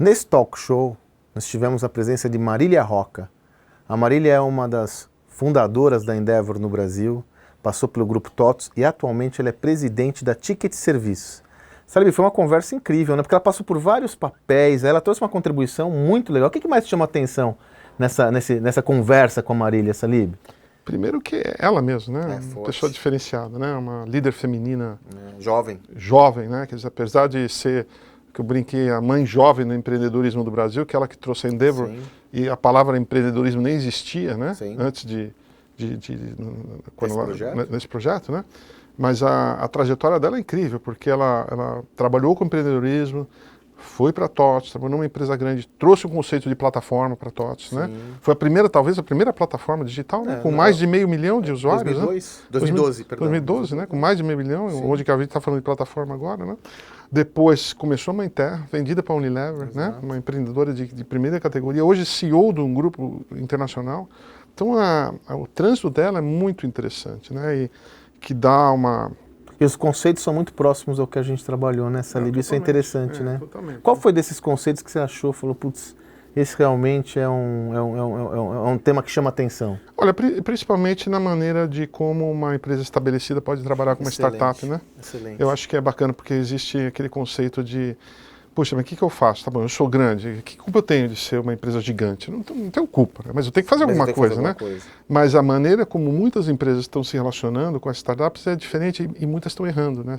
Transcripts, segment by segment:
Nesse talk show, nós tivemos a presença de Marília Rocca. A Marília é uma das fundadoras da Endeavor no Brasil, passou pelo Grupo TOTVS e atualmente ela é presidente da Ticket Serviços. Sabe, foi uma conversa incrível, né? Porque ela passou por vários papéis, ela trouxe uma contribuição muito legal. O que mais te chama a atenção nessa conversa com a Marília, Salib? Primeiro que é ela mesma, né? Uma pessoa diferenciada, né? Uma líder feminina. Jovem, né? Quer dizer, apesar de ser, que eu brinquei, a mãe jovem do empreendedorismo do Brasil, que ela que trouxe a Endeavor, sim, e a palavra empreendedorismo nem existia, né? Sim. Antes nesse projeto, né? Mas a trajetória dela é incrível, porque ela trabalhou com empreendedorismo, foi para a TOTVS, trabalhou numa empresa grande, trouxe o conceito de plataforma para a TOTVS, né? Foi talvez a primeira plataforma digital, né? Com mais de 500 mil de usuários, 2012, né? Com mais de 500 mil, onde que a gente está falando de plataforma agora, né? Depois começou a Mainter, vendida para a Unilever, né? Uma empreendedora de primeira categoria, hoje CEO de um grupo internacional. Então o trânsito dela é muito interessante, né? E que dá uma... E os conceitos são muito próximos ao que a gente trabalhou nessa Libra, isso é interessante, né? Totalmente. Qual foi desses conceitos que você achou, falou, putz, esse realmente é um tema que chama atenção? Olha, principalmente na maneira de como uma empresa estabelecida pode trabalhar com uma startup, né? Excelente. Eu acho que é bacana, porque existe aquele conceito de, puxa, mas o que eu faço? Tá bom, eu sou grande, que culpa eu tenho de ser uma empresa gigante? Não tenho culpa, mas eu tenho que fazer alguma coisa, né? Mas a maneira como muitas empresas estão se relacionando com as startups é diferente e muitas estão errando, né?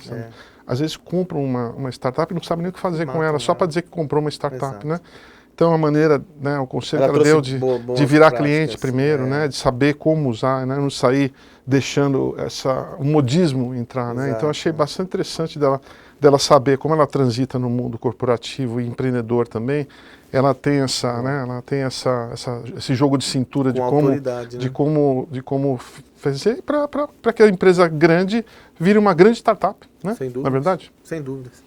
Às vezes compram uma startup e não sabem nem o que fazer com ela, só para dizer que comprou uma startup, né? Então a maneira, né, o conselho que ela deu de virar cliente primeiro, né, de saber como usar, né, não sair deixando o modismo entrar, né? Então achei bastante interessante dela saber como ela transita no mundo corporativo e empreendedor também. Ela tem esse jogo de cintura de como fazer para que a empresa grande vire uma grande startup, né? Sem dúvidas. Na verdade? Sem dúvidas.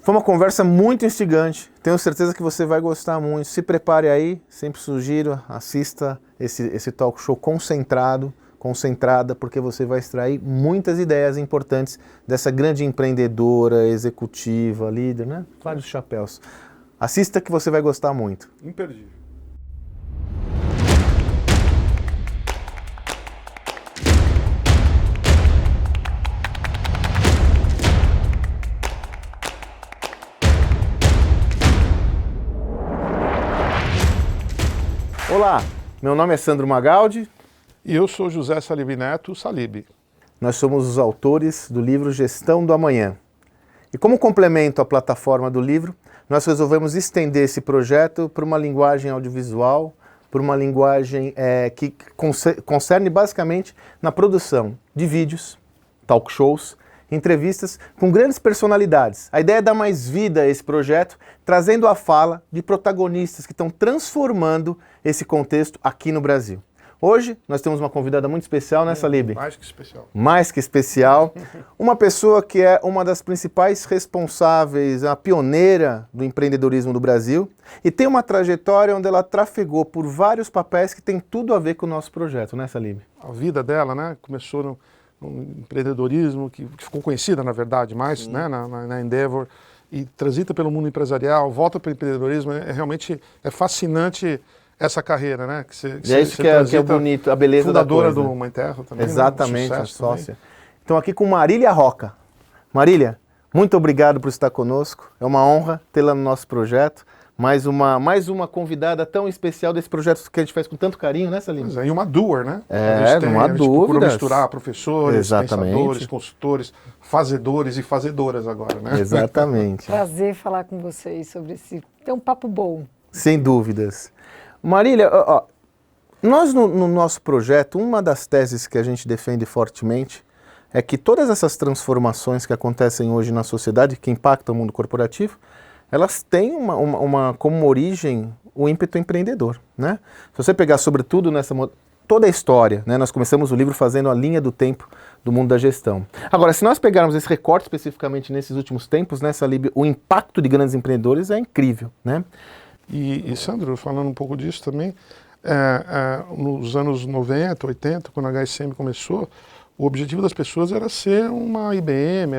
Foi uma conversa muito instigante, tenho certeza que você vai gostar muito. Se prepare aí, sempre sugiro, assista esse talk show concentrada, porque você vai extrair muitas ideias importantes dessa grande empreendedora, executiva, líder, né? Vários chapéus. Assista que você vai gostar muito. Imperdível. Olá, meu nome é Sandro Magaldi. E eu sou José Salib Neto, Salib. Nós somos os autores do livro Gestão do Amanhã. E como complemento à plataforma do livro, nós resolvemos estender esse projeto para uma linguagem audiovisual, para uma linguagem que concerne basicamente na produção de vídeos, talk shows, entrevistas com grandes personalidades. A ideia é dar mais vida a esse projeto, trazendo a fala de protagonistas que estão transformando esse contexto aqui no Brasil. Hoje nós temos uma convidada muito especial, né, Salib? Mais que especial. Mais que especial. Uma pessoa que é uma das principais responsáveis, a pioneira do empreendedorismo do Brasil e tem uma trajetória onde ela trafegou por vários papéis que tem tudo a ver com o nosso projeto, né, Salib? A vida dela, né, começou no empreendedorismo, que ficou conhecida, na verdade, mais, né, na Endeavor, e transita pelo mundo empresarial, volta para o empreendedorismo, realmente é fascinante essa carreira, né? Isso que é bonito, a beleza fundadora da coisa. do Mainter também. Exatamente, né? A sócia. Então aqui com Marília Rocca. Marília, muito obrigado por estar conosco, é uma honra tê-la no nosso projeto. Mais uma convidada tão especial desse projeto que a gente faz com tanto carinho, né, Salim? E uma doer, né? Não há dúvida. Procura misturar professores, pensadores, consultores, fazedores e fazedoras agora, né? Exatamente. Prazer falar com vocês sobre esse... É um papo bom. Sem dúvidas. Marília, nós no nosso projeto, uma das teses que a gente defende fortemente é que todas essas transformações que acontecem hoje na sociedade, que impactam o mundo corporativo, elas têm como origem o ímpeto empreendedor, né? Se você pegar sobretudo toda a história, né? Nós começamos o livro fazendo a linha do tempo do mundo da gestão. Agora, se nós pegarmos esse recorte especificamente nesses últimos tempos, né, Salib, o impacto de grandes empreendedores é incrível, né? E Sandro, falando um pouco disso também, nos anos 90, 80, quando a HSM começou, o objetivo das pessoas era ser uma IBM,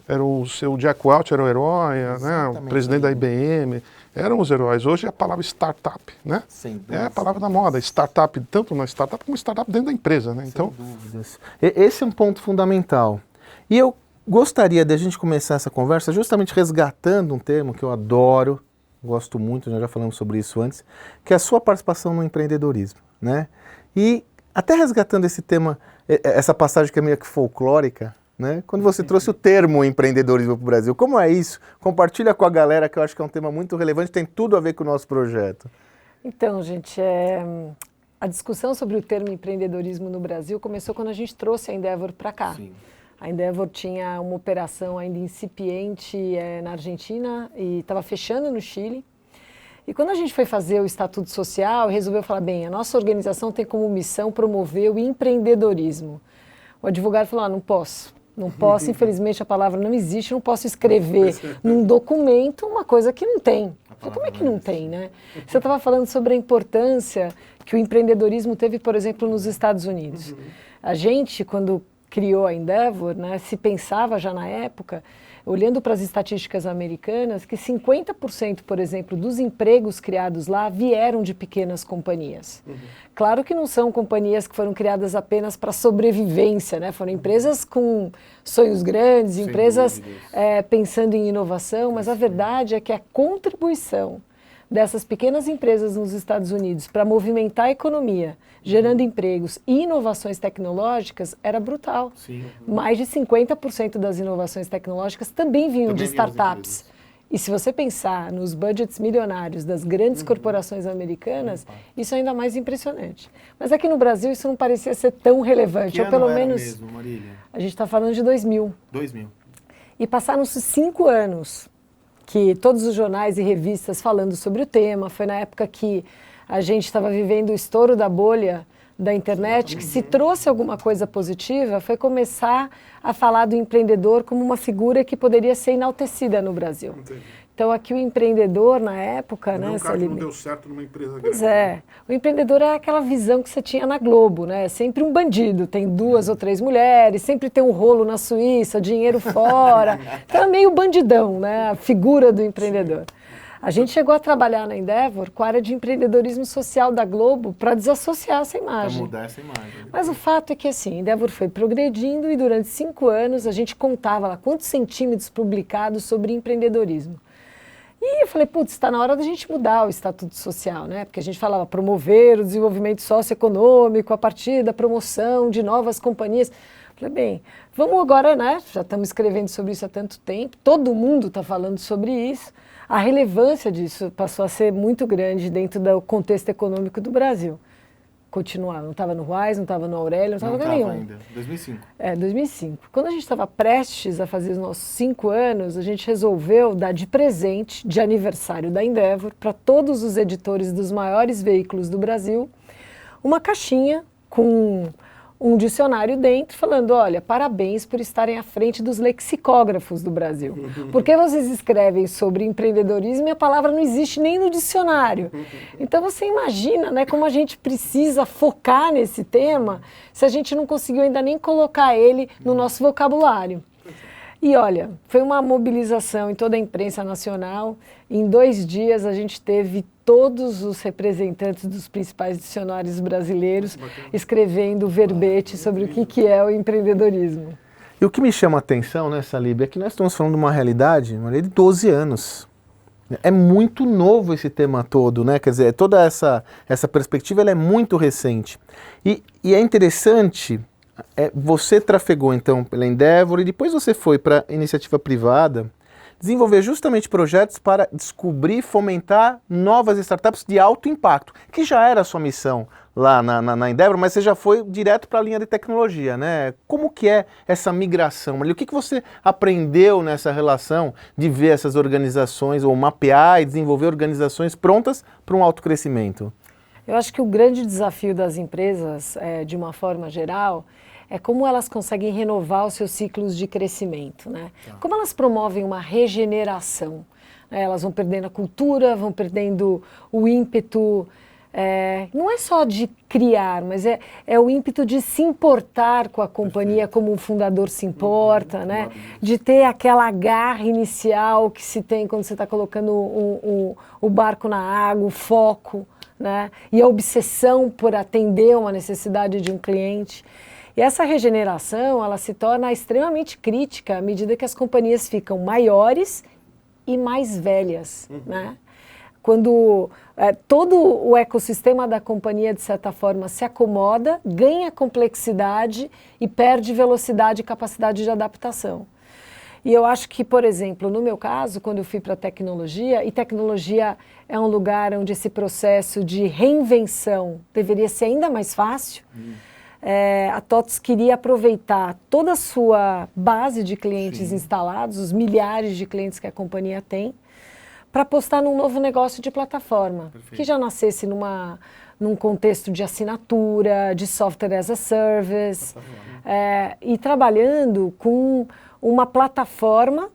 era o seu Jack Welch, era o herói, né? O presidente da IBM, eram os heróis. Hoje é a palavra startup, né? É a palavra da moda, startup, tanto na startup como startup dentro da empresa, né? Então, sem dúvidas. Esse é um ponto fundamental. E eu gostaria de a gente começar essa conversa justamente resgatando um termo que eu adoro, gosto muito, nós já falamos sobre isso antes, que é a sua participação no empreendedorismo, né? E até resgatando esse tema, essa passagem que é meio que folclórica, né? Quando você trouxe o termo empreendedorismo para o Brasil, como é isso? Compartilha com a galera, que eu acho que é um tema muito relevante, tem tudo a ver com o nosso projeto. Então, gente, a discussão sobre o termo empreendedorismo no Brasil começou quando a gente trouxe a Endeavor para cá. Sim. A Endeavor tinha uma operação ainda incipiente na Argentina e estava fechando no Chile. E quando a gente foi fazer o Estatuto Social, resolveu falar, bem, a nossa organização tem como missão promover o empreendedorismo. O advogado falou, não posso, infelizmente a palavra não existe, não posso escrever num documento uma coisa que não tem. Falei, como é que não tem, né? Você estava falando sobre a importância que o empreendedorismo teve, por exemplo, nos Estados Unidos. A gente, quando criou a Endeavor, né, se pensava já na época, olhando para as estatísticas americanas, que 50%, por exemplo, dos empregos criados lá vieram de pequenas companhias. Claro que não são companhias que foram criadas apenas para sobrevivência, né? Foram empresas com sonhos grandes, sem empresas pensando em inovação, mas a verdade é que a contribuição dessas pequenas empresas nos Estados Unidos para movimentar a economia, gerando empregos e inovações tecnológicas, era brutal. Sim. Mais de 50% das inovações tecnológicas também vinham de startups. E se você pensar nos budgets milionários das grandes corporações americanas, isso é ainda mais impressionante. Mas aqui no Brasil isso não parecia ser tão relevante, ou pelo menos... mesmo, Marília? A gente está falando de 2000. 2000. E passaram-se 5 anos que todos os jornais e revistas falando sobre o tema. Foi na época que a gente estava vivendo o estouro da bolha da internet, que se trouxe alguma coisa positiva foi começar a falar do empreendedor como uma figura que poderia ser enaltecida no Brasil. Entendi. Então aqui o empreendedor na época, né, um cara que não deu certo numa empresa grande. Pois é, o empreendedor é aquela visão que você tinha na Globo, né? Sempre um bandido, tem 2 ou 3 mulheres, sempre tem um rolo na Suíça, dinheiro fora. Então é meio bandidão, né? A figura do empreendedor. A gente chegou a trabalhar na Endeavor com a área de empreendedorismo social da Globo para desassociar essa imagem. Para mudar essa imagem. Mas o fato é que assim, a Endeavor foi progredindo e durante 5 anos a gente contava lá quantos centímetros publicados sobre empreendedorismo. E eu falei, putz, está na hora da gente mudar o Estatuto Social, né? Porque a gente falava promover o desenvolvimento socioeconômico a partir da promoção de novas companhias. Falei, bem, vamos agora, né? Já estamos escrevendo sobre isso há tanto tempo, todo mundo está falando sobre isso. A relevância disso passou a ser muito grande dentro do contexto econômico do Brasil. Continuar, não estava no Ruais, não estava no Aurélio, não estava em nenhum. Ainda, 2005. 2005. Quando a gente estava prestes a fazer os nossos 5 anos, a gente resolveu dar de presente, de aniversário da Endeavor, para todos os editores dos maiores veículos do Brasil, uma caixinha com um dicionário dentro, falando, olha, parabéns por estarem à frente dos lexicógrafos do Brasil. Porque vocês escrevem sobre empreendedorismo e a palavra não existe nem no dicionário. Então você imagina, né, como a gente precisa focar nesse tema se a gente não conseguiu ainda nem colocar ele no nosso vocabulário. E olha, foi uma mobilização em toda a imprensa nacional. Em 2 dias a gente teve todos os representantes dos principais dicionários brasileiros escrevendo verbete sobre o que é o empreendedorismo. E o que me chama a atenção, né, Salib, é que nós estamos falando de uma realidade, Maria, de 12 anos. É muito novo esse tema todo, né? Quer dizer, toda essa perspectiva ela é muito recente. E é interessante... você trafegou então pela Endeavor e depois você foi para a iniciativa privada desenvolver justamente projetos para descobrir e fomentar novas startups de alto impacto, que já era a sua missão lá na Endeavor, mas você já foi direto para a linha de tecnologia, né? Como que é essa migração? O que você aprendeu nessa relação de ver essas organizações, ou mapear e desenvolver organizações prontas para um alto crescimento? Eu acho que o grande desafio das empresas, de uma forma geral, é como elas conseguem renovar os seus ciclos de crescimento, né? Como elas promovem uma regeneração. Elas vão perdendo a cultura, vão perdendo o ímpeto não é só de criar, mas é o ímpeto de se importar com a companhia como um fundador se importa, né? De ter aquela garra inicial que se tem quando você está colocando o barco na água, o foco, né? E a obsessão por atender uma necessidade de um cliente. E essa regeneração, ela se torna extremamente crítica à medida que as companhias ficam maiores e mais velhas, né? Quando todo o ecossistema da companhia, de certa forma, se acomoda, ganha complexidade e perde velocidade e capacidade de adaptação. E eu acho que, por exemplo, no meu caso, quando eu fui para a tecnologia, e tecnologia é um lugar onde esse processo de reinvenção deveria ser ainda mais fácil, a TOTVS queria aproveitar toda a sua base de clientes instalados, os milhares de clientes que a companhia tem, para apostar num novo negócio de plataforma, que já nascesse num contexto de assinatura, de software as a service, e trabalhando com uma plataforma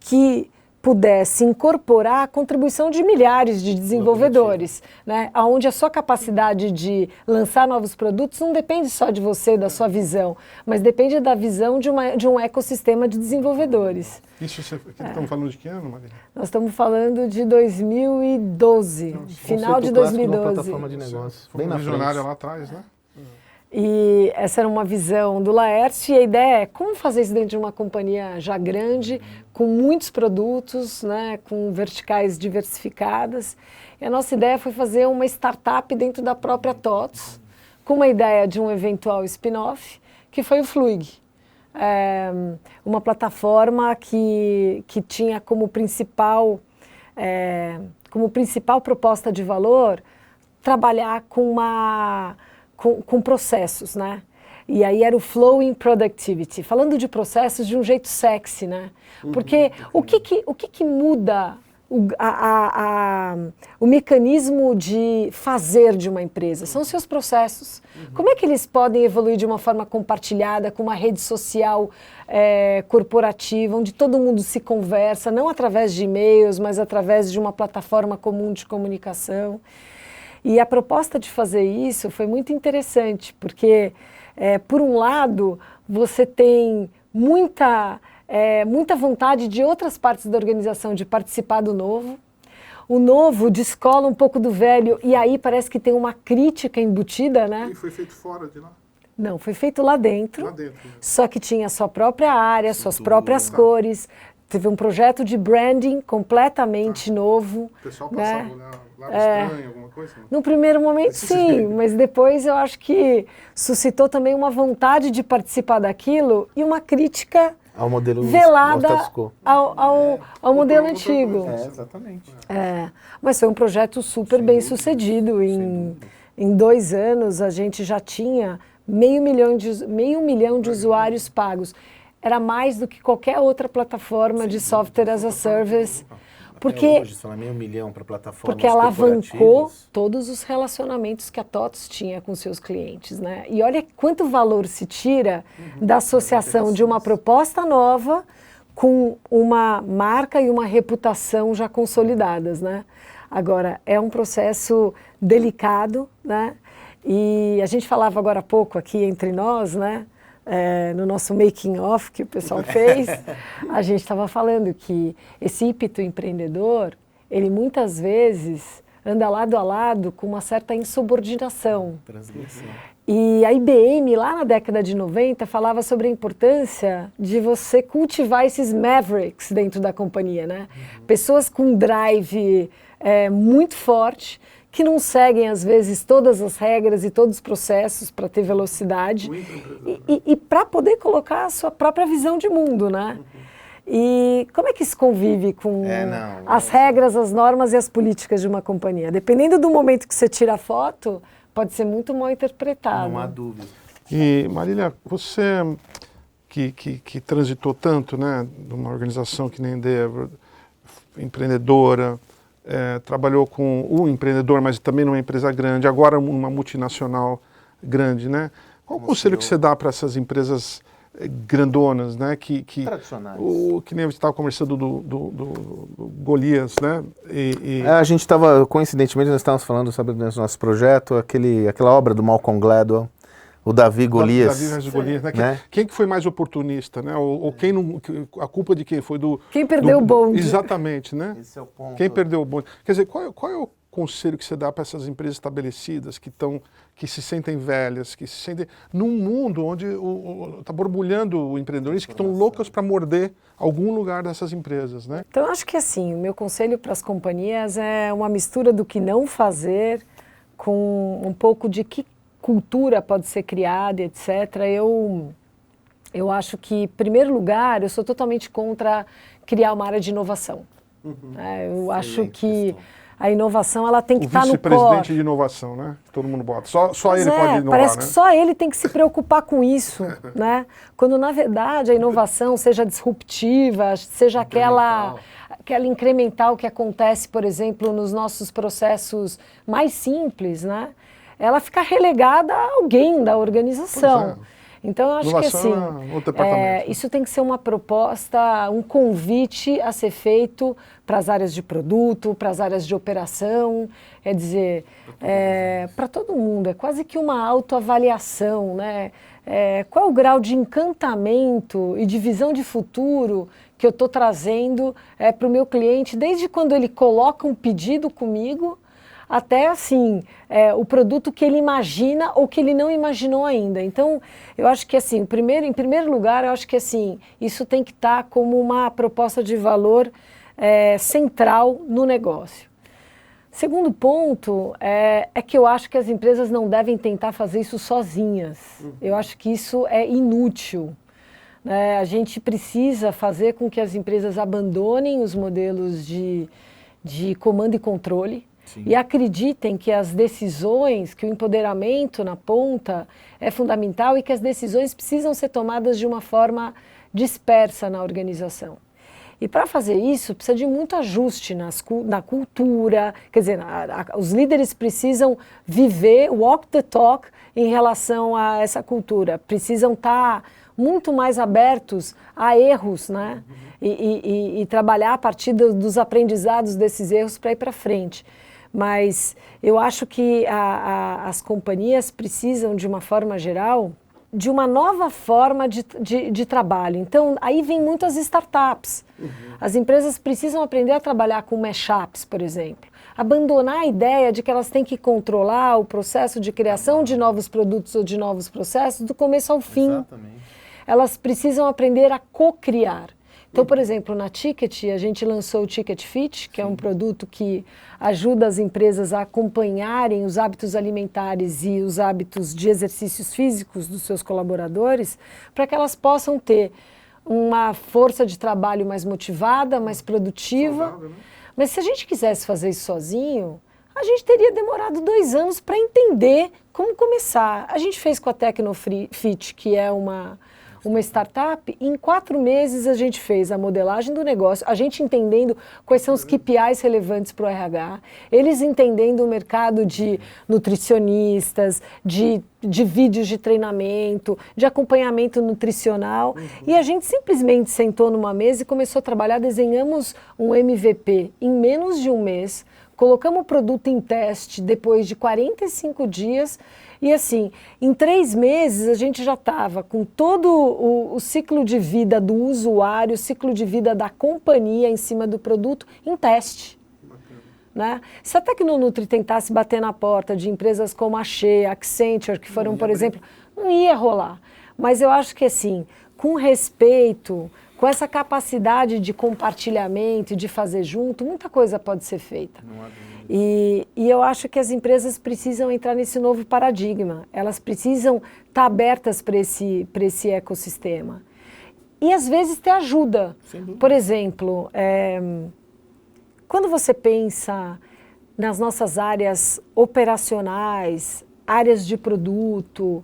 que pudesse incorporar a contribuição de milhares de desenvolvedores, né? Onde a sua capacidade de lançar novos produtos não depende só de você, da sua visão, mas depende da visão de um ecossistema de desenvolvedores. Isso, estamos falando de que ano, Marília? Nós estamos falando de 2012, final de 2012. Uma plataforma de negócio, foi uma visionária lá atrás, né? E essa era uma visão do Laércio, e a ideia é como fazer isso dentro de uma companhia já grande, com muitos produtos, né, com verticais diversificadas. E a nossa ideia foi fazer uma startup dentro da própria TOTVS, com uma ideia de um eventual spin-off, que foi o Fluig. Uma plataforma que tinha como principal proposta de valor trabalhar com processos, né? E aí era o Flowing Productivity, falando de processos de um jeito sexy, né? Porque o que muda o mecanismo de fazer de uma empresa? São os seus processos. Como é que eles podem evoluir de uma forma compartilhada, com uma rede social corporativa, onde todo mundo se conversa, não através de e-mails, mas através de uma plataforma comum de comunicação? E a proposta de fazer isso foi muito interessante, porque, por um lado, você tem muita vontade de outras partes da organização de participar do novo. O novo descola um pouco do velho, e aí parece que tem uma crítica embutida, né? E foi feito fora de lá? Não, foi feito lá dentro, só que tinha sua própria área, suas próprias cores. Teve um projeto de branding completamente novo. O pessoal passava, né? Olhava estranho, alguma coisa? No primeiro momento, sim, mas depois eu acho que suscitou também uma vontade de participar daquilo e uma crítica ao modelo velada ao modelo antigo. Exatamente. Mas foi um projeto super bem sucedido. Em 2 anos a gente já tinha meio milhão de usuários pagos. Era mais do que qualquer outra plataforma de software as a service. Porque, hoje, só meio milhão para plataformas porque alavancou todos os relacionamentos que a TOTVS tinha com seus clientes, né? E olha quanto valor se tira da associação de uma proposta nova com uma marca e uma reputação já consolidadas, né? Agora, é um processo delicado, né? E a gente falava agora há pouco aqui entre nós, né? No nosso making off que o pessoal fez, a gente estava falando que esse ímpeto empreendedor, ele muitas vezes anda lado a lado com uma certa insubordinação. Transgressão. E a IBM, lá na década de 90, falava sobre a importância de você cultivar esses mavericks dentro da companhia, né? Pessoas com drive muito forte, que não seguem, às vezes, todas as regras e todos os processos para ter velocidade e para poder colocar a sua própria visão de mundo, né? E como é que isso convive com as regras, as normas e as políticas de uma companhia? Dependendo do momento que você tira a foto, pode ser muito mal interpretado. Não há dúvida. E, Marília, você que transitou tanto, né, numa organização que nem Endeavor, empreendedora, trabalhou com um empreendedor, mas também numa empresa grande, agora uma multinacional grande, né? Qual o conselho que você dá para essas empresas grandonas, né? Tradicionais. Que nem a gente estava conversando do Golias, né? A gente estava, coincidentemente, nós estávamos falando sobre o nosso projeto, aquela obra do Malcolm Gladwell, o Davi Golias. Davi versus Golias, né? Quem que foi mais oportunista, né? Ou quem não, a culpa de quem foi do... Quem perdeu o bonde. Exatamente, né? Esse é o ponto. Quem perdeu o bonde. Quer dizer, qual é o conselho que você dá para essas empresas estabelecidas que se sentem velhas, que se sentem num mundo onde está borbulhando o empreendedorismo, que estão loucas para morder algum lugar dessas empresas, né? Então, eu acho que assim, o meu conselho para as companhias é uma mistura do que não fazer com um pouco de que cultura pode ser criada, etc. Eu acho que, em primeiro lugar, eu sou totalmente contra criar uma área de inovação. Eu acho que a inovação ela tem que estar no core. O vice-presidente de inovação, né? Todo mundo bota. Só ele pode inovar, parece né? que só ele tem que se preocupar com isso, né? Quando, na verdade, a inovação seja disruptiva, seja aquela incremental que acontece, por exemplo, nos nossos processos mais simples, né? Ela fica relegada a alguém da organização. Então, eu acho que assim, isso tem que ser uma proposta, um convite a ser feito para as áreas de produto, para as áreas de operação, quer dizer, para todo mundo, é quase que uma autoavaliação, né? Qual é o grau de encantamento e de visão de futuro que eu estou trazendo para o meu cliente, desde quando ele coloca um pedido comigo, até assim, o produto que ele imagina ou que ele não imaginou ainda. Então, eu acho que assim, em primeiro lugar, eu acho que assim, isso tem que estar como uma proposta de valor central no negócio. Segundo ponto é que eu acho que as empresas não devem tentar fazer isso sozinhas. Eu acho que isso é inútil. A gente precisa fazer com que as empresas abandonem os modelos de comando e controle. Sim. E acreditem que as decisões, que o empoderamento na ponta é fundamental e que as decisões precisam ser tomadas de uma forma dispersa na organização. E para fazer isso, precisa de muito ajuste na cultura, quer dizer, os líderes precisam viver, walk the talk em relação a essa cultura, precisam estar muito mais abertos a erros, né? E trabalhar a partir dos aprendizados desses erros para ir para frente. Mas eu acho que as companhias precisam, de uma forma geral, de uma nova forma de trabalho. Então, aí vem muitas startups. As empresas precisam aprender a trabalhar com mashups, por exemplo. Abandonar a ideia de que elas têm que controlar o processo de criação de novos produtos ou de novos processos do começo ao fim. Exatamente. Elas precisam aprender a co-criar. Então, por exemplo, na Ticket, a gente lançou o Ticket Fit, que é um produto que ajuda as empresas a acompanharem os hábitos alimentares e os hábitos de exercícios físicos dos seus colaboradores, para que elas possam ter uma força de trabalho mais motivada, mais produtiva. Saudável, né? Mas se a gente quisesse fazer isso sozinho, a gente teria demorado 2 anos para entender como começar. A gente fez com a Tecnofit, que é uma startup, em 4 meses a gente fez a modelagem do negócio, a gente entendendo quais são os KPIs relevantes para o RH, eles entendendo o mercado de nutricionistas, de vídeos de treinamento, de acompanhamento nutricional, e a gente simplesmente sentou numa mesa e começou a trabalhar, desenhamos um MVP em menos de 1 mês, colocamos o produto em teste depois de 45 dias, e assim, em 3 meses a gente já estava com todo o ciclo de vida do usuário, o ciclo de vida da companhia em cima do produto em teste. Né? Se a Tecnonutri tentasse bater na porta de empresas como a Shea, Accenture, que foram, por exemplo, não ia rolar. Mas eu acho que assim, com respeito, com essa capacidade de compartilhamento e de fazer junto, muita coisa pode ser feita. E eu acho que as empresas precisam entrar nesse novo paradigma. Elas precisam estar abertas para esse ecossistema. E, às vezes, ter ajuda. Por exemplo, quando você pensa nas nossas áreas operacionais, áreas de produto,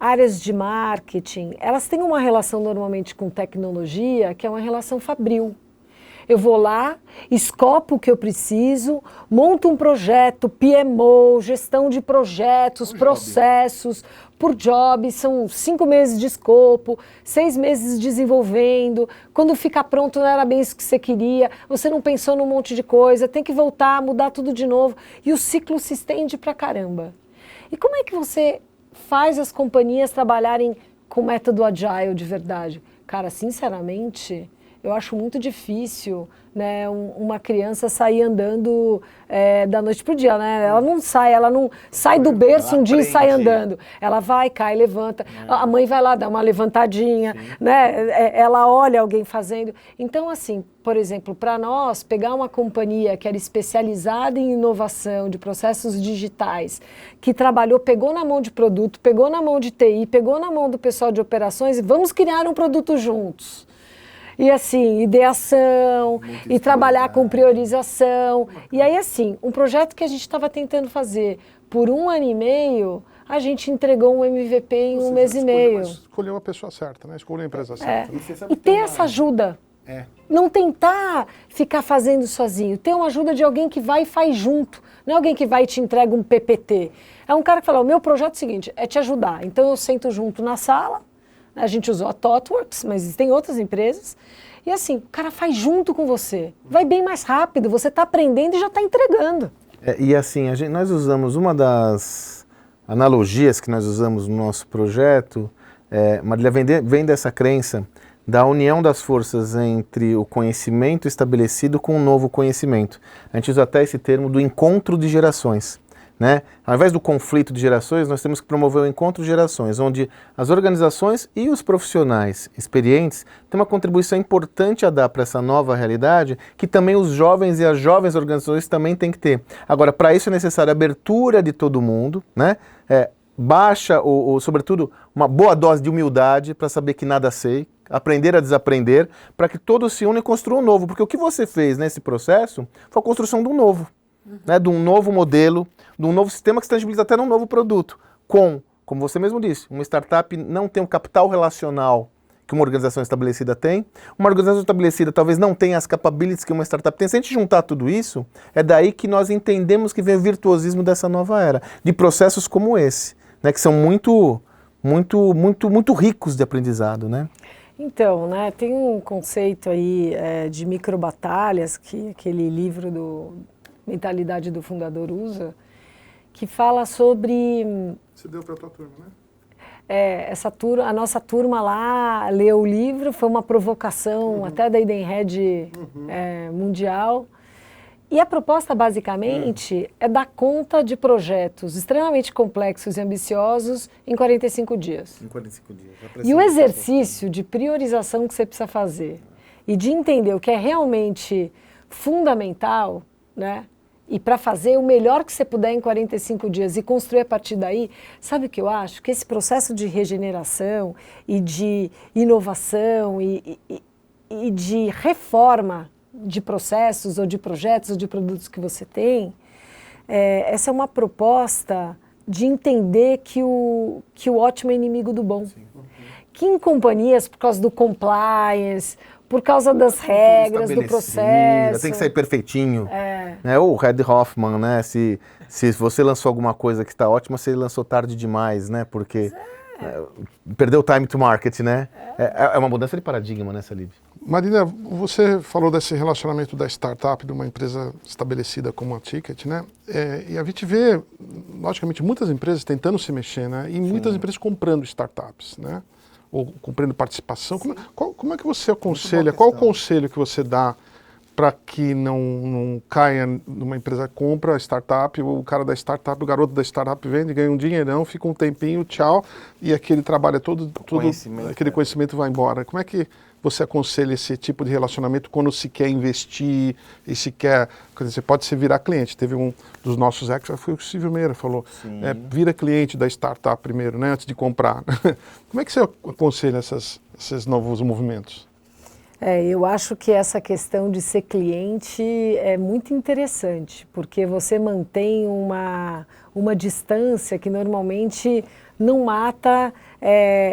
áreas de marketing, elas têm uma relação normalmente com tecnologia, que é uma relação fabril. Eu vou lá, escopo o que eu preciso, monto um projeto, PMO, gestão de projetos, processos, por job, são 5 meses de escopo, 6 meses desenvolvendo, quando ficar pronto não era bem isso que você queria, você não pensou num monte de coisa, tem que voltar, mudar tudo de novo, e o ciclo se estende pra caramba. E como é que você faz as companhias trabalharem com método agile de verdade? Cara, sinceramente, eu acho muito difícil, né, uma criança sair andando da noite pro dia, né? Ela não sai do berço um dia e sai andando. Ela vai, cai, levanta. A mãe vai lá, dá uma levantadinha, né? Ela olha alguém fazendo. Então, assim, por exemplo, para nós, pegar uma companhia que era especializada em inovação de processos digitais, que trabalhou, pegou na mão de produto, pegou na mão de TI, pegou na mão do pessoal de operações e vamos criar um produto juntos. E assim, ideação, e trabalhar com priorização. E aí assim, um projeto que a gente estava tentando fazer por 1 ano e meio, a gente entregou um MVP em 1 mês e meio. Escolheu a pessoa certa, né? Escolheu a empresa certa. E ter essa ajuda. Não tentar ficar fazendo sozinho. Ter uma ajuda de alguém que vai e faz junto. Não é alguém que vai e te entrega um PPT. É um cara que fala, o meu projeto é o seguinte, é te ajudar. Então eu sento junto na sala, a gente usou a ThoughtWorks, mas existem outras empresas. E assim, o cara faz junto com você. Vai bem mais rápido, você está aprendendo e já está entregando. E assim, nós usamos uma das analogias que nós usamos no nosso projeto, Marília, vem dessa crença da união das forças entre o conhecimento estabelecido com o novo conhecimento. A gente usa até esse termo do encontro de gerações. Né? Ao invés do conflito de gerações, nós temos que promover o encontro de gerações, onde as organizações e os profissionais experientes têm uma contribuição importante a dar para essa nova realidade, que também os jovens e as jovens organizações também têm que ter. Agora, para isso é necessária a abertura de todo mundo, né? Baixa, sobretudo, uma boa dose de humildade para saber que nada sei, aprender a desaprender, para que todos se unam e construam um novo. Porque o que você fez nesse processo foi a construção de um novo. Né, de um novo modelo, de um novo sistema que se tangibiliza até num novo produto. Como você mesmo disse, uma startup não tem o capital relacional que uma organização estabelecida tem. Uma organização estabelecida talvez não tenha as capabilities que uma startup tem. Se a gente juntar tudo isso, é daí que nós entendemos que vem o virtuosismo dessa nova era, de processos como esse, né, que são muito ricos de aprendizado, né? Então, né, tem um conceito aí de microbatalhas, que aquele livro do Mentalidade do Fundador usa, que fala sobre... Você deu para a tua turma, né? A nossa turma lá leu o livro, foi uma provocação até da Edenred mundial. E a proposta, basicamente, é dar conta de projetos extremamente complexos e ambiciosos em 45 dias. Em 45 dias. E o exercício de priorização que você precisa fazer e de entender o que é realmente fundamental, né? E para fazer o melhor que você puder em 45 dias e construir a partir daí, sabe o que eu acho? Que esse processo de regeneração e de inovação e de reforma de processos ou de projetos ou de produtos que você tem, essa é uma proposta de entender que o ótimo é inimigo do bom. Que em companhias, por causa do compliance, por causa das regras, do processo... Tem que sair perfeitinho. Né? O Reid Hoffman, né? Se você lançou alguma coisa que está ótima, você lançou tarde demais, né? Porque perdeu o time to market, né? É uma mudança de paradigma, né, Salib? Marília, você falou desse relacionamento da startup, de uma empresa estabelecida como a Ticket, né? E a gente vê, logicamente, muitas empresas tentando se mexer, né? E muitas empresas comprando startups, né? Ou comprando participação. Como é que você aconselha, qual o conselho que você dá para que não caia numa empresa, compra a startup, o cara da startup, o garoto da startup vende, ganha um dinheirão, fica um tempinho, tchau, e aquele trabalho todo aquele conhecimento vai embora. Como é que você aconselha esse tipo de relacionamento quando se quer investir e se quer... Quer dizer, você pode se virar cliente. Teve um dos nossos extras, foi o Silvio Meira, falou, vira cliente da startup primeiro, né, antes de comprar. Como é que você aconselha esses novos movimentos? Eu acho que essa questão de ser cliente é muito interessante, porque você mantém uma distância que normalmente não mata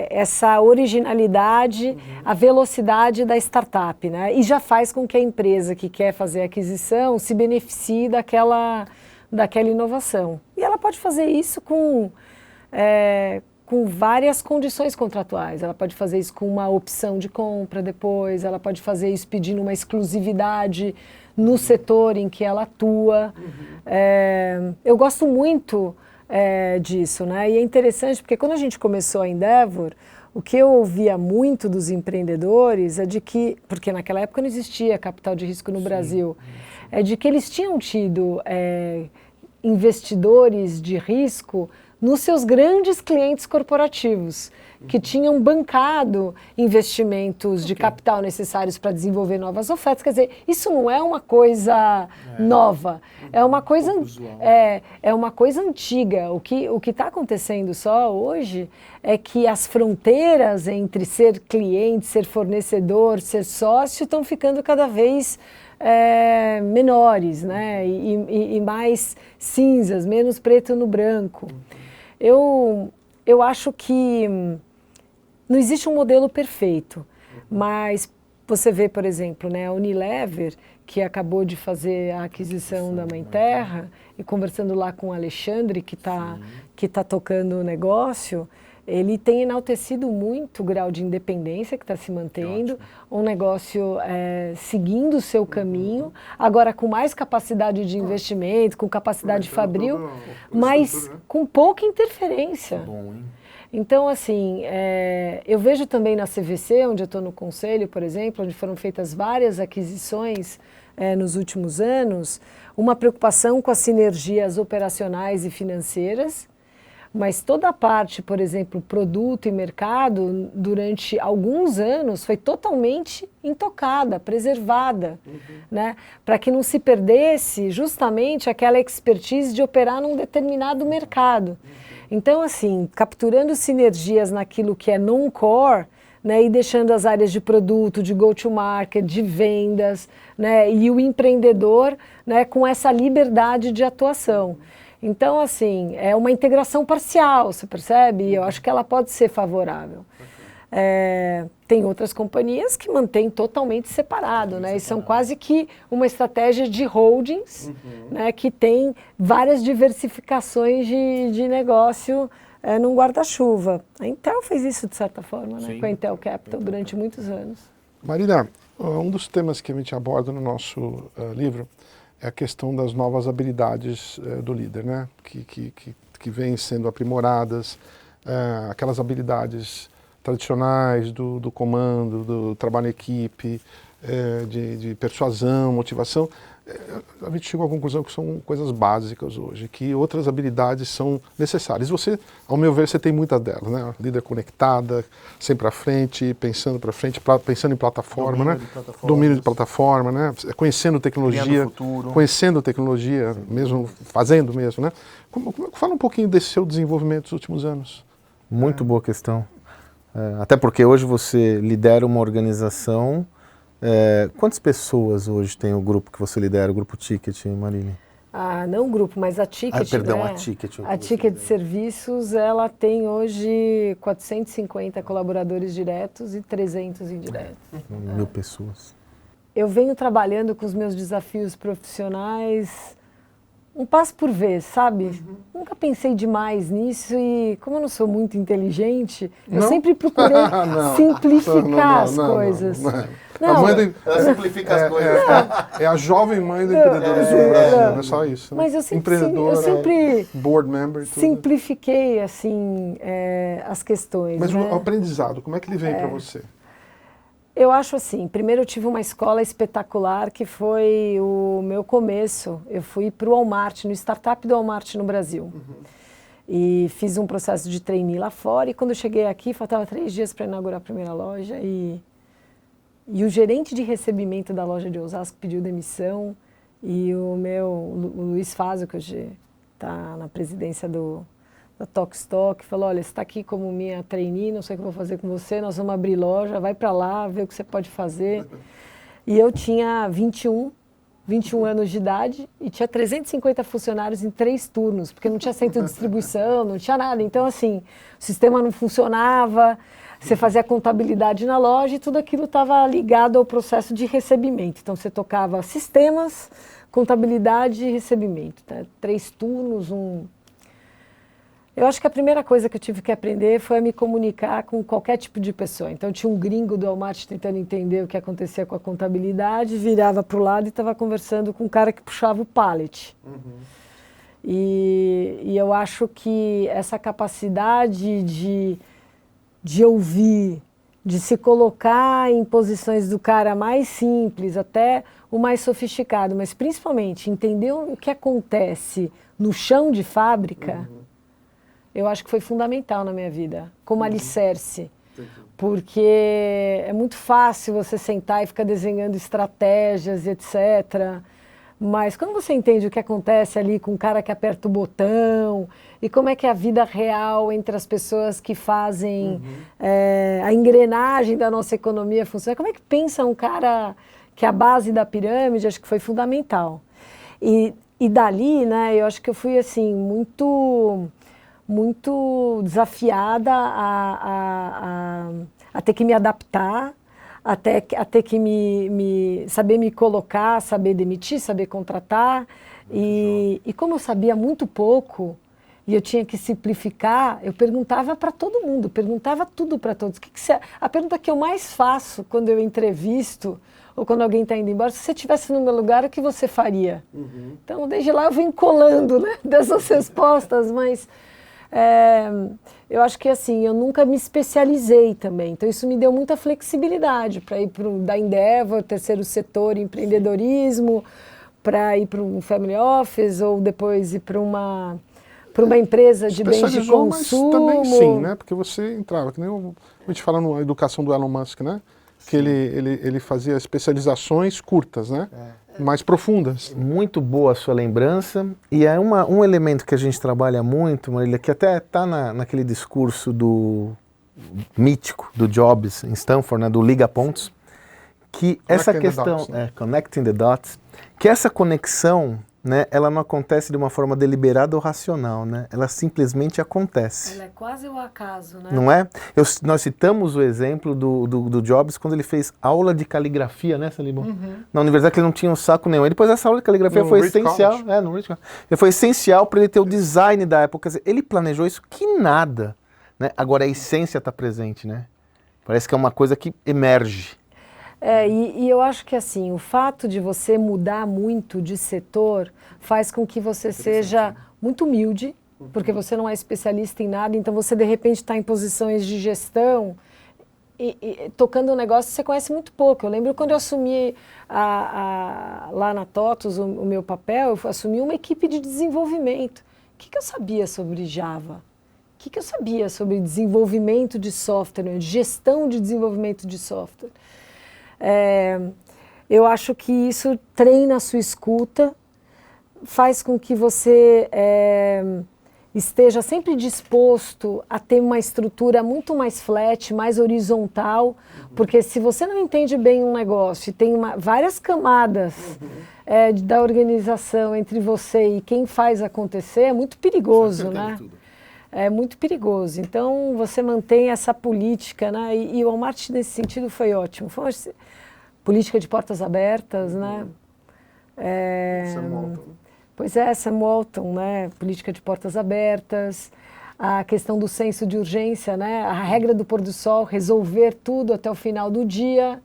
essa originalidade, a velocidade da startup, né? E já faz com que a empresa que quer fazer a aquisição se beneficie daquela inovação. E ela pode fazer isso com várias condições contratuais. Ela pode fazer isso com uma opção de compra depois, ela pode fazer isso pedindo uma exclusividade no setor em que ela atua. Eu gosto muito disso, né? E é interessante porque quando a gente começou a Endeavor, o que eu ouvia muito dos empreendedores é de que, porque naquela época não existia capital de risco no Brasil, é de que eles tinham tido investidores de risco nos seus grandes clientes corporativos, que tinham bancado investimentos de capital necessários para desenvolver novas ofertas. Quer dizer, isso não é uma coisa nova, é uma coisa, é uma coisa antiga. O que está acontecendo só hoje é que as fronteiras entre ser cliente, ser fornecedor, ser sócio estão ficando cada vez menores, né? E mais cinzas, menos preto no branco. Eu acho que não existe um modelo perfeito, mas você vê, por exemplo, né, a Unilever, que acabou de fazer a aquisição da Mãe Terra, e conversando lá com o Alexandre, que tá tocando o negócio, ele tem enaltecido muito o grau de independência que está se mantendo, um negócio seguindo o seu caminho, agora com mais capacidade de investimento, com capacidade fabril, mas com pouca interferência. Bom, hein? Então, assim, eu vejo também na CVC, onde eu estou no conselho, por exemplo, onde foram feitas várias aquisições nos últimos anos, uma preocupação com as sinergias operacionais e financeiras, mas toda a parte, por exemplo, produto e mercado, durante alguns anos, foi totalmente intocada, preservada, né? Para que não se perdesse justamente aquela expertise de operar num determinado mercado. Então, assim, capturando sinergias naquilo que é non-core, né, e deixando as áreas de produto, de go-to-market, de vendas, né, e o empreendedor, né, com essa liberdade de atuação. Então, assim, é uma integração parcial, você percebe? E eu acho que ela pode ser favorável. Tem outras companhias que mantêm totalmente separado, né? E são quase que uma estratégia de holdings, né? Que tem várias diversificações de negócio num guarda-chuva. A Intel fez isso de certa forma, né? Com a Intel Capital durante muitos anos. Marina, um dos temas que a gente aborda no nosso livro é a questão das novas habilidades do líder, né? Que vêm sendo aprimoradas, aquelas habilidades tradicionais do comando, do trabalho em equipe, de persuasão, motivação. A gente chegou à conclusão que são coisas básicas hoje, que outras habilidades são necessárias. Você, ao meu ver, você tem muitas delas, né? Líder conectada, sempre à frente, pensando para frente, pensando em plataforma, né? Domínio de plataforma, né? Conhecendo tecnologia, mesmo fazendo mesmo, né? Fala um pouquinho desse seu desenvolvimento nos últimos anos. Muito boa questão. Até porque hoje você lidera uma organização. Quantas pessoas hoje tem o grupo que você lidera, o Grupo Ticket, Marina? Não o grupo, mas a Ticket, perdão, né? a Ticket. A Ticket de Serviços, ela tem hoje 450 colaboradores diretos e 300 indiretos. 1.000 pessoas. Eu venho trabalhando com os meus desafios profissionais um passo por vez, sabe? Nunca pensei demais nisso e, como eu não sou muito inteligente, eu sempre procurei simplificar as coisas. A mãe ela simplifica as coisas. É a jovem mãe do empreendedorismo do Brasil, não é só isso. Mas eu sempre board member, tudo. Simplifiquei, assim, as questões. Mas né? o aprendizado, como é que ele vem para você? Eu acho assim, primeiro eu tive uma escola espetacular que foi o meu começo. Eu fui para o Walmart, no startup do Walmart no Brasil. E fiz um processo de trainee lá fora e quando eu cheguei aqui, faltava 3 dias para inaugurar a primeira loja e o gerente de recebimento da loja de Osasco pediu demissão e o Luiz Fazio, que hoje está na presidência da Tokstok, falou, olha, você está aqui como minha trainee, não sei o que eu vou fazer com você, nós vamos abrir loja, vai para lá, ver o que você pode fazer. E eu tinha 21 21 anos de idade, e tinha 350 funcionários em 3 turnos, porque não tinha centro de distribuição, não tinha nada. Então, assim, o sistema não funcionava, você fazia contabilidade na loja e tudo aquilo estava ligado ao processo de recebimento. Então, você tocava sistemas, contabilidade e recebimento. Tá? 3 turnos, Eu acho que a primeira coisa que eu tive que aprender foi a me comunicar com qualquer tipo de pessoa. Então, tinha um gringo do Walmart tentando entender o que acontecia com a contabilidade, virava para o lado e estava conversando com um cara que puxava o pallet. E eu acho que essa capacidade de ouvir, de se colocar em posições do cara mais simples até o mais sofisticado, mas principalmente entender o que acontece no chão de fábrica, eu acho que foi fundamental na minha vida, como alicerce. Porque é muito fácil você sentar e ficar desenhando estratégias, etc. Mas quando você entende o que acontece ali com o cara que aperta o botão e como é que é a vida real entre as pessoas que fazem a engrenagem da nossa economia funcionar, como é que pensa um cara que é a base da pirâmide, acho que foi fundamental. E dali, né, eu acho que eu fui assim, muito desafiada a ter que me adaptar, a ter que saber me colocar, saber demitir, saber contratar. E como eu sabia muito pouco e eu tinha que simplificar, eu perguntava para todo mundo, perguntava tudo para todos. A pergunta que eu mais faço quando eu entrevisto ou quando alguém está indo embora, se você estivesse no meu lugar, o que você faria? Então, desde lá eu venho colando, né, dessas respostas, mas... eu acho que assim, eu nunca me especializei também, então isso me deu muita flexibilidade para ir da Endeavor, terceiro setor, empreendedorismo, para ir para um family office ou depois ir para uma empresa de bens de consumo. Mas também sim, né? Porque você entrava, que nem a gente fala na educação do Elon Musk, né? Que ele fazia especializações curtas, né? Mais profundas. Muito boa a sua lembrança, e é um elemento que a gente trabalha muito, Marília, que até está naquele discurso mítico do Jobs em Stanford, né, do Liga Pontos, que essa questão, Connecting the Dots, que essa conexão, né, ela não acontece de uma forma deliberada ou racional, né? Ela simplesmente acontece. Ela é quase o acaso, né? Não é? Nós citamos o exemplo do Jobs quando ele fez aula de caligrafia, né, Salibon? Na universidade, que ele não tinha um saco nenhum. E depois essa aula de caligrafia foi essencial. Foi essencial para ele ter o design da época. Quer dizer, ele planejou isso que nada, né? Agora a essência está presente, né? Parece que é uma coisa que emerge. E eu acho que assim, o fato de você mudar muito de setor faz com que você seja muito humilde, porque você não é especialista em nada, então você de repente está em posições de gestão e tocando um negócio que você conhece muito pouco. Eu lembro quando eu assumi lá na TOTUS o meu papel, eu assumi uma equipe de desenvolvimento. O que eu sabia sobre Java? O que eu sabia sobre desenvolvimento de software, gestão de desenvolvimento de software? Eu acho que isso treina a sua escuta, faz com que você esteja sempre disposto a ter uma estrutura muito mais flat, mais horizontal, porque se você não entende bem um negócio e tem várias camadas da organização entre você e quem faz acontecer, é muito perigoso, né? É muito perigoso. Então, você mantém essa política, né? E o Walmart, nesse sentido, foi ótimo. Foi uma política de portas abertas, né? Sam Walton. Pois é, Sam Walton, né? Política de portas abertas, a questão do senso de urgência, né? A regra do pôr do sol, resolver tudo até o final do dia.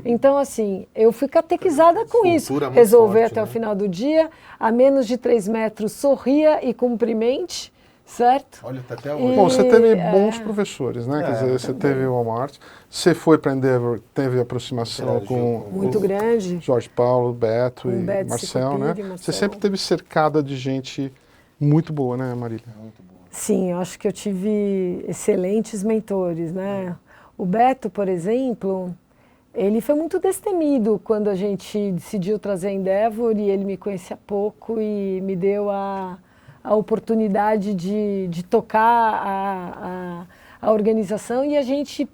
Então, assim, eu fui catequizada com isso. Resolver forte, até o final do dia, a menos de 3 metros, sorria e cumprimente. Certo? Olha, tá até hoje. Bom, você teve bons professores, né? Quer dizer, você teve o Walmart, você foi para a Endeavor, teve aproximação com muito grande. Jorge Paulo, Beto e Marcel, né? Você sempre teve cercada de gente muito boa, né, Marília? Muito boa. Sim, eu acho que eu tive excelentes mentores, né? O Beto, por exemplo, ele foi muito destemido quando a gente decidiu trazer a Endeavor e ele me conhecia pouco e me deu a oportunidade de tocar a organização, e a gente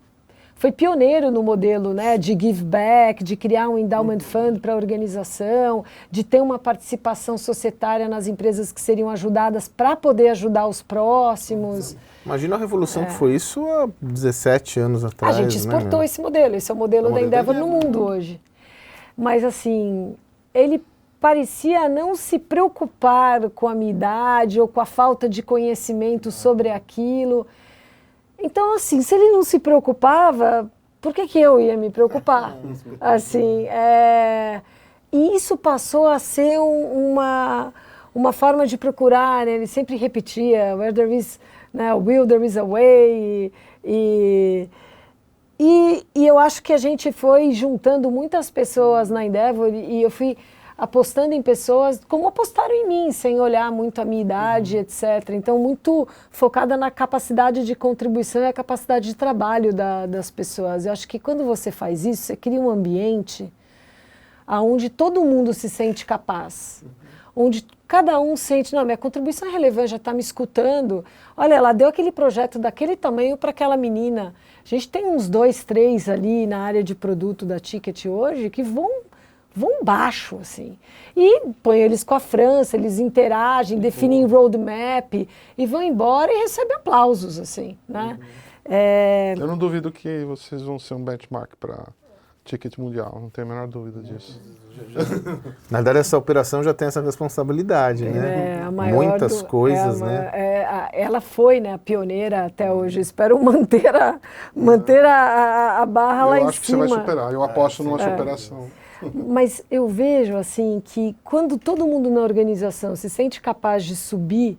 foi pioneiro no modelo, né, de give back, de criar um endowment fund para a organização, de ter uma participação societária nas empresas que seriam ajudadas para poder ajudar os próximos. Imagina a revolução que foi isso há 17 anos atrás. A gente exportou esse modelo, esse é o modelo da Endeavor no mundo hoje. Mas assim, ele parecia não se preocupar com a minha idade ou com a falta de conhecimento sobre aquilo. Então, assim, se ele não se preocupava, por que eu ia me preocupar? Assim, e isso passou a ser uma forma de procurar, né? Ele sempre repetia, where there is, né, will, there is a way, e eu acho que a gente foi juntando muitas pessoas na Endeavor e eu fui apostando em pessoas como apostaram em mim, sem olhar muito a minha idade, etc. Então, muito focada na capacidade de contribuição e a capacidade de trabalho das pessoas. Eu acho que quando você faz isso, você cria um ambiente onde todo mundo se sente capaz. Onde cada um sente, não, minha contribuição é relevante, já está me escutando. Olha, ela deu aquele projeto daquele tamanho para aquela menina. A gente tem uns 2, 3 ali na área de produto da Ticket hoje que vão baixo, assim. E põe eles com a França, eles interagem, definem roadmap e vão embora e recebem aplausos, assim, né? Eu não duvido que vocês vão ser um benchmark para Ticket mundial, não tenho a menor dúvida disso. Na verdade, essa operação já tem essa responsabilidade, né? Muitas coisas, né? Ela foi, né, a pioneira até hoje. Espero manter a barra lá em cima. Eu acho que você vai superar, eu aposto numa superação. Mas eu vejo, assim, que quando todo mundo na organização se sente capaz de subir,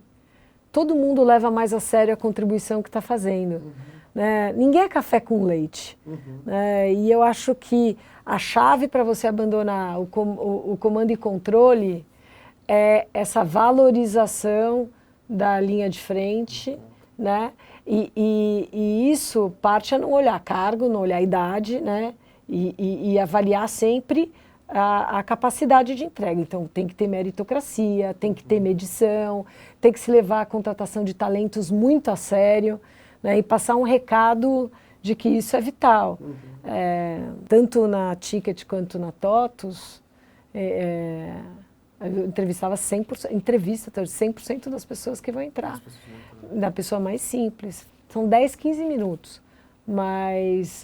todo mundo leva mais a sério a contribuição que está fazendo. Né? Ninguém é café com leite. Né? E eu acho que a chave para você abandonar o comando e controle é essa valorização da linha de frente, né? E isso parte a não olhar cargo, não olhar idade, né? E avaliar sempre a capacidade de entrega. Então, tem que ter meritocracia, tem que ter medição, tem que se levar a contratação de talentos muito a sério, né, e passar um recado de que isso é vital. Tanto na Ticket quanto na TOTUS, eu entrevistava 100% das pessoas que vão entrar. Da pessoa mais simples. São 10, 15 minutos. Mas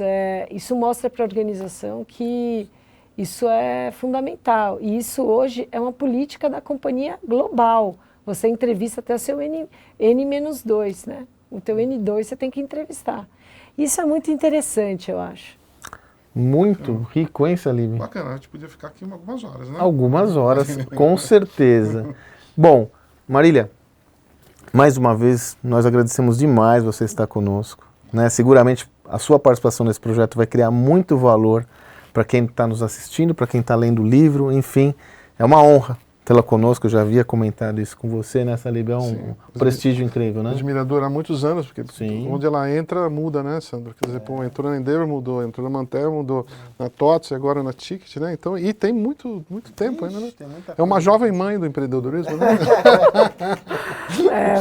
isso mostra para a organização que isso é fundamental. E isso hoje é uma política da companhia global. Você entrevista até o seu N-2, né? O teu N2 você tem que entrevistar. Isso é muito interessante, eu acho. Muito rico, hein, Salim? Bacana, a gente podia ficar aqui algumas horas, né? Algumas horas, com certeza. Bom, Marília, mais uma vez, nós agradecemos demais você estar conosco. Né? Seguramente a sua participação nesse projeto vai criar muito valor para quem está nos assistindo, para quem está lendo o livro, enfim, é uma honra tê-la conosco. Eu já havia comentado isso com você, né, Salib? É um prestígio incrível, né? Admirador há muitos anos, porque Sim. Onde ela entra, muda, né, Sandro? Quer dizer, pô, entrou na Endeavor, mudou, entrou na Mantel, mudou, na TOTS, agora na Ticket, né? Então, e tem muito tempo ainda, né? É uma jovem mãe do empreendedorismo, né?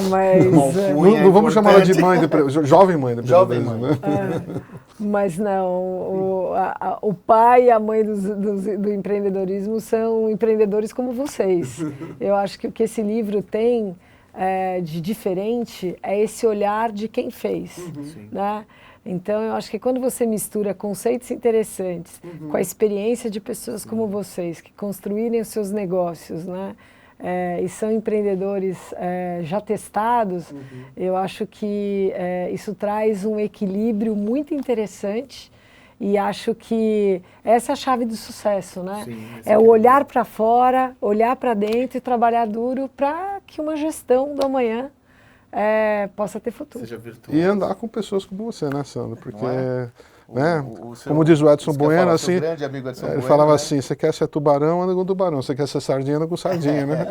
Mas... Não vamos chamar ela de mãe, jovem mãe do empreendedorismo, né? Mas não, o pai e a mãe do empreendedorismo são empreendedores como vocês. Eu acho que o que esse livro tem de diferente é esse olhar de quem fez. Né? Então, eu acho que quando você mistura conceitos interessantes com a experiência de pessoas como vocês, que construírem os seus negócios, né? E são empreendedores já testados, eu acho que isso traz um equilíbrio muito interessante e acho que essa é a chave do sucesso, né? Sim, é o olhar para fora, olhar para dentro e trabalhar duro para que uma gestão do amanhã possa ter futuro. Seja virtuoso. E andar com pessoas como você, né, Sandro? Porque... Né? Como diz o Edson Bueno, assim, ele falava assim, você quer ser tubarão, anda com tubarão, você quer ser sardinha, anda com sardinha, né?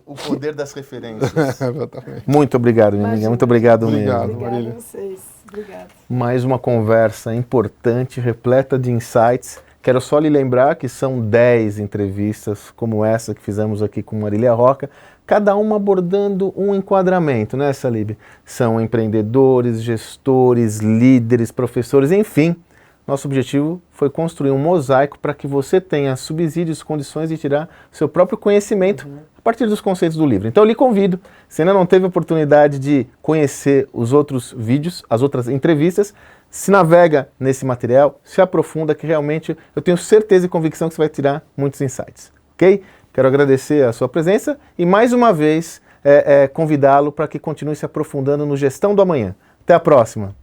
O poder das referências. Exatamente. Muito obrigado, minha amiga, muito obrigado mesmo. Obrigado, Marília. A vocês. Obrigada. Mais uma conversa importante, repleta de insights, Quero só lhe lembrar que são 10 entrevistas como essa que fizemos aqui com Marília Roca, cada uma abordando um enquadramento, né, Salib? São empreendedores, gestores, líderes, professores, enfim. Nosso objetivo foi construir um mosaico para que você tenha subsídios, condições de tirar seu próprio conhecimento a partir dos conceitos do livro. Então eu lhe convido, se ainda não teve a oportunidade de conhecer os outros vídeos, as outras entrevistas, se navega nesse material, se aprofunda, que realmente eu tenho certeza e convicção que você vai tirar muitos insights, ok? Quero agradecer a sua presença e mais uma vez convidá-lo para que continue se aprofundando no Gestão do Amanhã. Até a próxima!